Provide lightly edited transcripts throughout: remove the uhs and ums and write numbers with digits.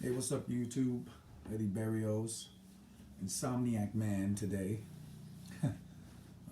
Hey, what's up, YouTube? Eddie Barrios, Insomniac Man today.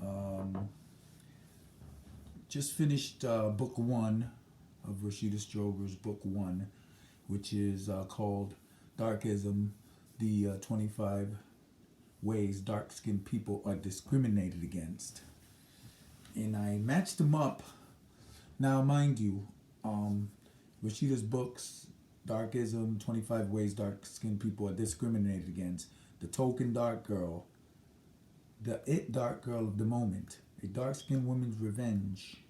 Um, just finished book one of Rashida Strober's book one, which is called Darkism, the 25 Ways Dark Skinned People Are Discriminated Against. And I matched them up. Now, mind you, um, Rashida's books, Darkism, 25 Ways Dark Skinned People Are Discriminated Against, the token dark girl, the it dark girl of the moment, a dark skinned woman's revenge,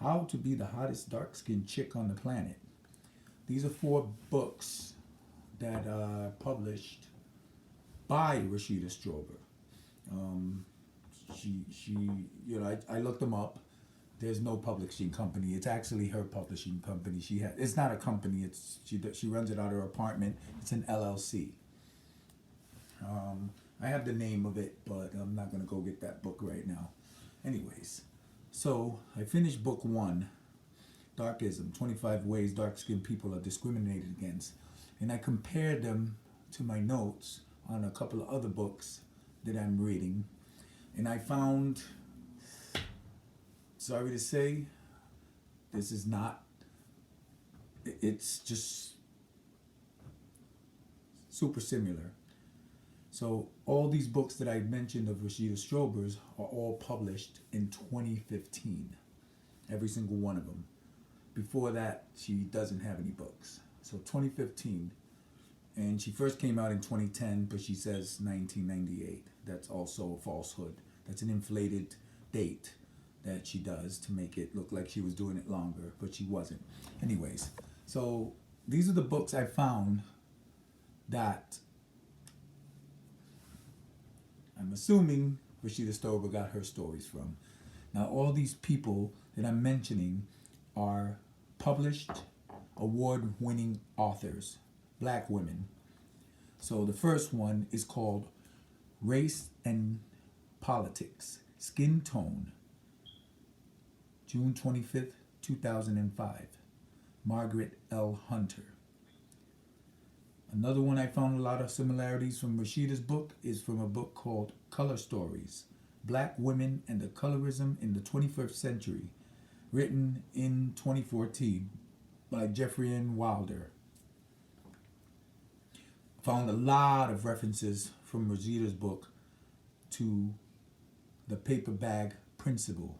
how to be the hottest dark skinned chick on the planet. These are four books that are published by Rashida Strober. Um, she, I looked them up. There's no publishing company. It's actually her publishing company. It's not a company. She runs it out of her apartment. It's an LLC. I have the name of it, but I'm not gonna go get that book right now. Anyways, so I finished book one, Darkism: 25 Ways Dark Skinned People Are Discriminated Against, and I compared them to my notes on a couple of other books that I'm reading, and I found, sorry to say, this is not. It's just super similar. So all these books that I mentioned of Rashida Strober's are all published in 2015. Every single one of them. Before that, she doesn't have any books. So 2015. And she first came out in 2010, but she says 1998. That's also a falsehood. That's an inflated date that she does to make it look like she was doing it longer, but she wasn't. Anyways, so these are the books I found that I'm assuming Rashida Stover got her stories from. Now, all these people that I'm mentioning are published, award winning authors, black women. So the first one is called Race and Politics, Skin Tone, June 25th, 2005. Margaret L. Hunter. Another one I found a lot of similarities from Rashida's book is from a book called Color Stories: Black Women and the Colorism in the 21st Century, written in 2014 by Jeffrey N. Wilder. Found a lot of references from Rashida's book to the paper bag principle,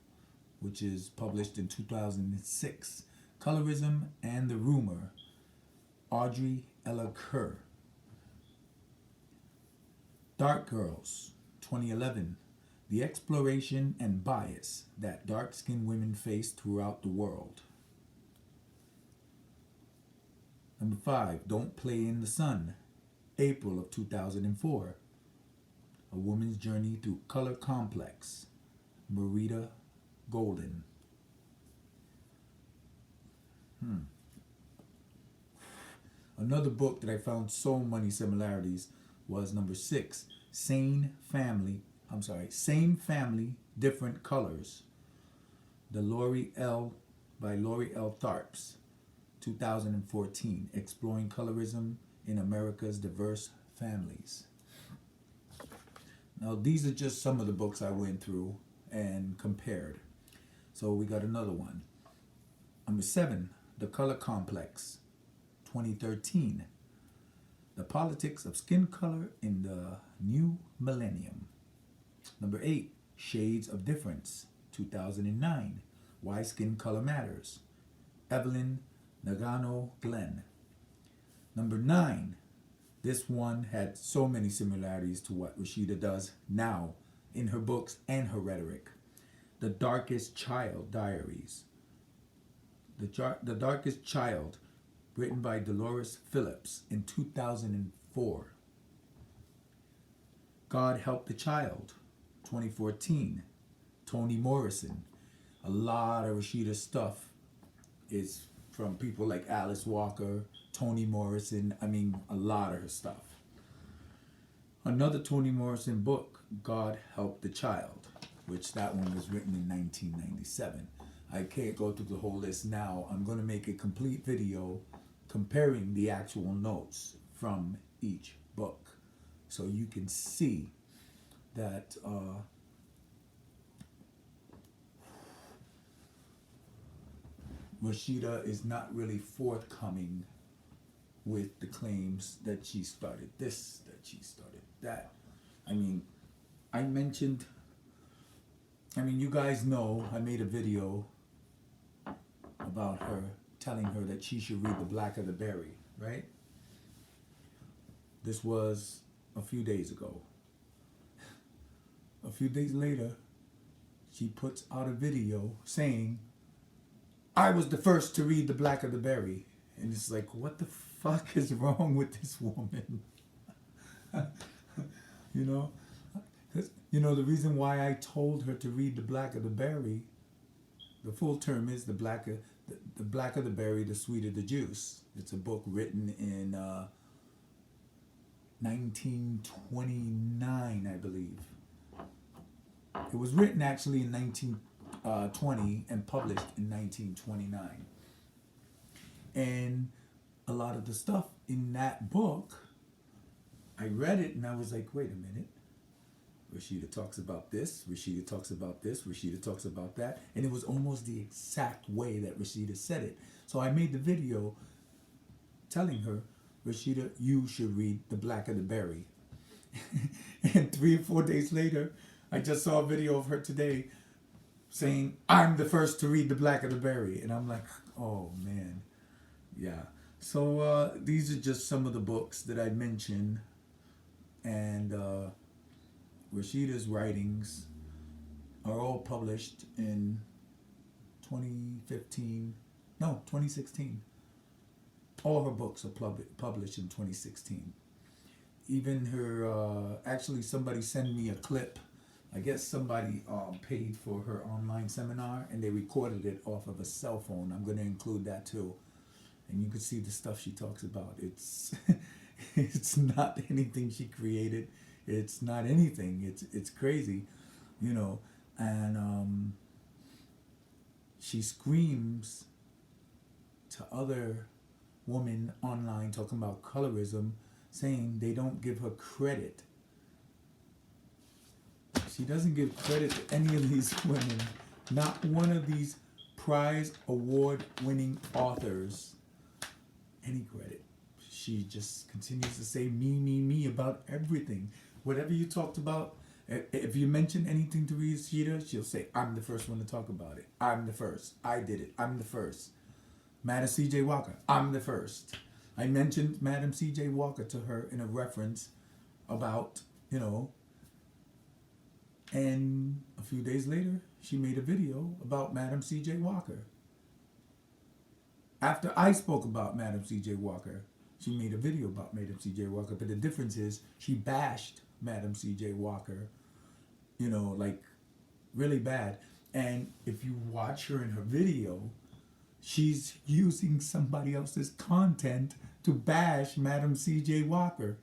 which is published in 2006. Colorism and the Rumor, Audrey Ella Kerr. Dark Girls, 2011. The exploration and bias that dark-skinned women face throughout the world. Number 5. Don't Play in the Sun, April of 2004. A Woman's Journey Through Color Complex, Marita Golden. Another book that I found so many similarities was number 6, Same Family, Different Colors. The Lori L. by Lori L. Tharps, 2014, Exploring Colorism in America's Diverse Families. Now, these are just some of the books I went through and compared. So we got another one. Number 7, The Color Complex, 2013. The Politics of Skin Color in the New Millennium. Number 8, Shades of Difference, 2009. Why Skin Color Matters. Evelyn Nagano Glenn. Number 9, this one had so many similarities to what Rashida does now in her books and her rhetoric. The Darkest Child Diaries. The Darkest Child, written by Dolores Phillips in 2004. God Help the Child, 2014. Toni Morrison. A lot of Rashida's stuff is from people like Alice Walker, Toni Morrison. A lot of her stuff. Another Toni Morrison book, God Help the Child, which that one was written in 1997. I can't go through the whole list now. I'm going to make a complete video comparing the actual notes from each book. So you can see that Rashida is not really forthcoming with the claims that she started this, that she started that. I mean, you guys know I made a video about her, telling her that she should read The Black of the Berry, right? This was a few days ago. A few days later, she puts out a video saying, I was the first to read The Black of the Berry. And it's like, what the fuck is wrong with this woman? You know? 'Cause, the reason why I told her to read The Black of the Berry, the full term is the black of the berry, the sweeter the juice. It's a book written in 1929, I believe. It was written actually in 1920 and published in 1929. And a lot of the stuff in that book, I read it and I was like, wait a minute. Rashida talks about this, Rashida talks about this, Rashida talks about that. And it was almost the exact way that Rashida said it. So I made the video telling her, Rashida, you should read The Black of the Berry. And 3 or 4 days later, I just saw a video of her today saying, I'm the first to read The Black of the Berry. And I'm like, oh man. Yeah. So these are just some of the books that I mentioned. And Rashida's writings are all published in 2016. All her books are published in 2016. Even her, actually somebody sent me a clip. I guess somebody paid for her online seminar and they recorded it off of a cell phone. I'm going to include that too. And you can see the stuff she talks about. It's it's not anything she created. It's not anything. It's crazy, and she screams to other women online talking about colorism, saying they don't give her credit. She doesn't give credit to any of these women. Not one of these prize award winning authors any credit. She just continues to say me about everything. Whatever you talked about, if you mention anything to Rashida, she'll say, I'm the first one to talk about it. I'm the first. I did it. I'm the first. Madam C.J. Walker, I'm the first. I mentioned Madam C.J. Walker to her in a reference about, and a few days later, she made a video about Madam C.J. Walker. After I spoke about Madam C.J. Walker, she made a video about Madam C.J. Walker, but the difference is she bashed Madam C.J. Walker, like really bad. And if you watch her in her video, she's using somebody else's content to bash Madam C.J. Walker.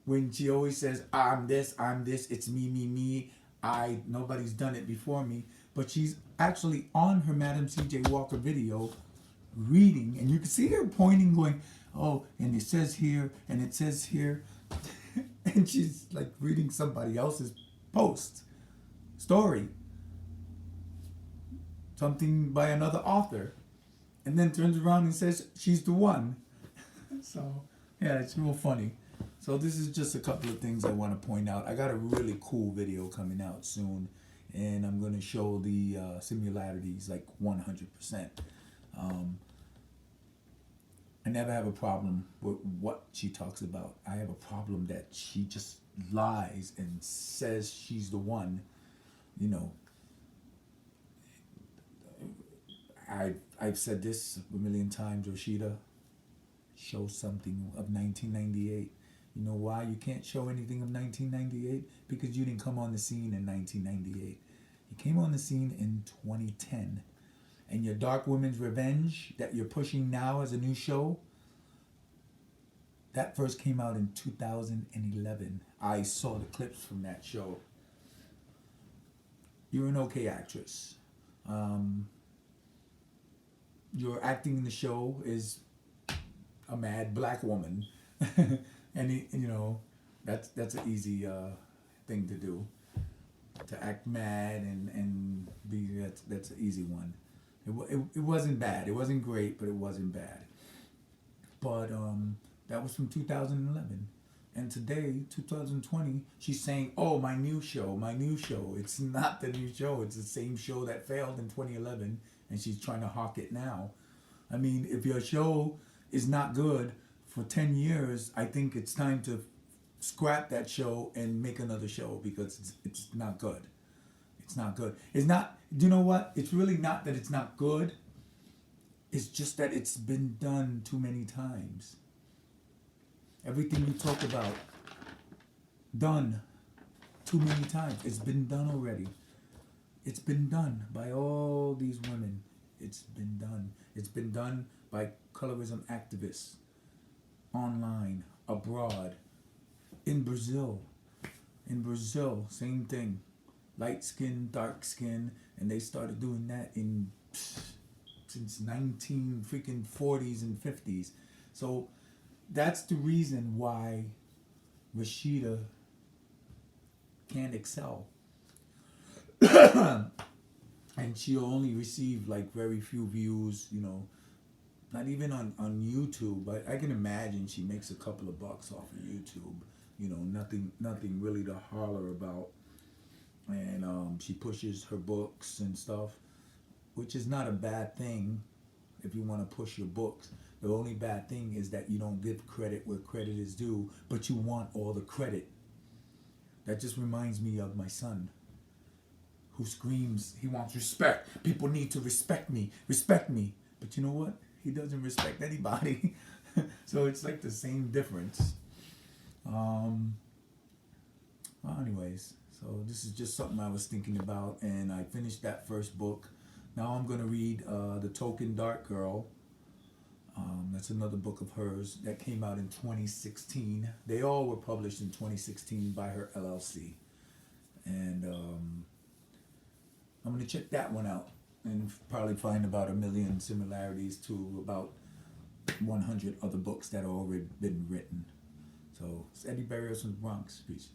When she always says, I'm this, it's me, nobody's done it before me. But she's actually on her Madam C.J. Walker video reading, and you can see her pointing, going, oh, and it says here, and it says here. And she's like reading somebody else's story, something by another author, and then turns around and says she's the one. So, yeah, it's real funny. So this is just a couple of things I want to point out. I got a really cool video coming out soon, and I'm going to show the similarities like 100%. I never have a problem with what she talks about. I have a problem that she just lies and says she's the one. I've said this a million times, Rashida. Show something of 1998. You know why you can't show anything of 1998? Because you didn't come on the scene in 1998. You came on the scene in 2010. And your Dark Women's Revenge that you're pushing now as a new show, that first came out in 2011. I saw the clips from that show. You're an okay actress. Your acting in the show is a mad black woman, and you know, that's an easy thing to do, to act mad and be that's an easy one. It wasn't bad. It wasn't great, but it wasn't bad. But that was from 2011. And today, 2020, she's saying, "Oh, my new show, my new show." It's not the new show. It's the same show that failed in 2011, and she's trying to hawk it now. I mean, if your show is not good for 10 years, I think it's time to scrap that show and make another show because it's not good. It's not good. It's not, do you know what? It's really not that it's not good. It's just that it's been done too many times. Everything you talk about, done too many times. It's been done already. It's been done by all these women. It's been done. It's been done by colorism activists, online, abroad, in Brazil. In Brazil, same thing. Light skin, dark skin, and they started doing that in since 19 freaking 40s and 50s. So that's the reason why Rashida can't excel. And she'll only receive like very few views, you know, not even on YouTube. But I can imagine she makes a couple of bucks off of YouTube. You know, nothing really to holler about. And she pushes her books and stuff, which is not a bad thing if you want to push your books. The only bad thing is that you don't give credit where credit is due, but you want all the credit. That just reminds me of my son, who screams he wants respect. People need to respect me, respect me. But you know what? He doesn't respect anybody. So it's like the same difference. Well, anyways, so this is just something I was thinking about, and I finished that first book. Now I'm going to read The Token Dark Girl. That's another book of hers that came out in 2016. They all were published in 2016 by her LLC. And I'm going to check that one out and probably find about 1 million similarities to about 100 other books that have already been written. So it's Eddie Barrios from the Bronx. Peace.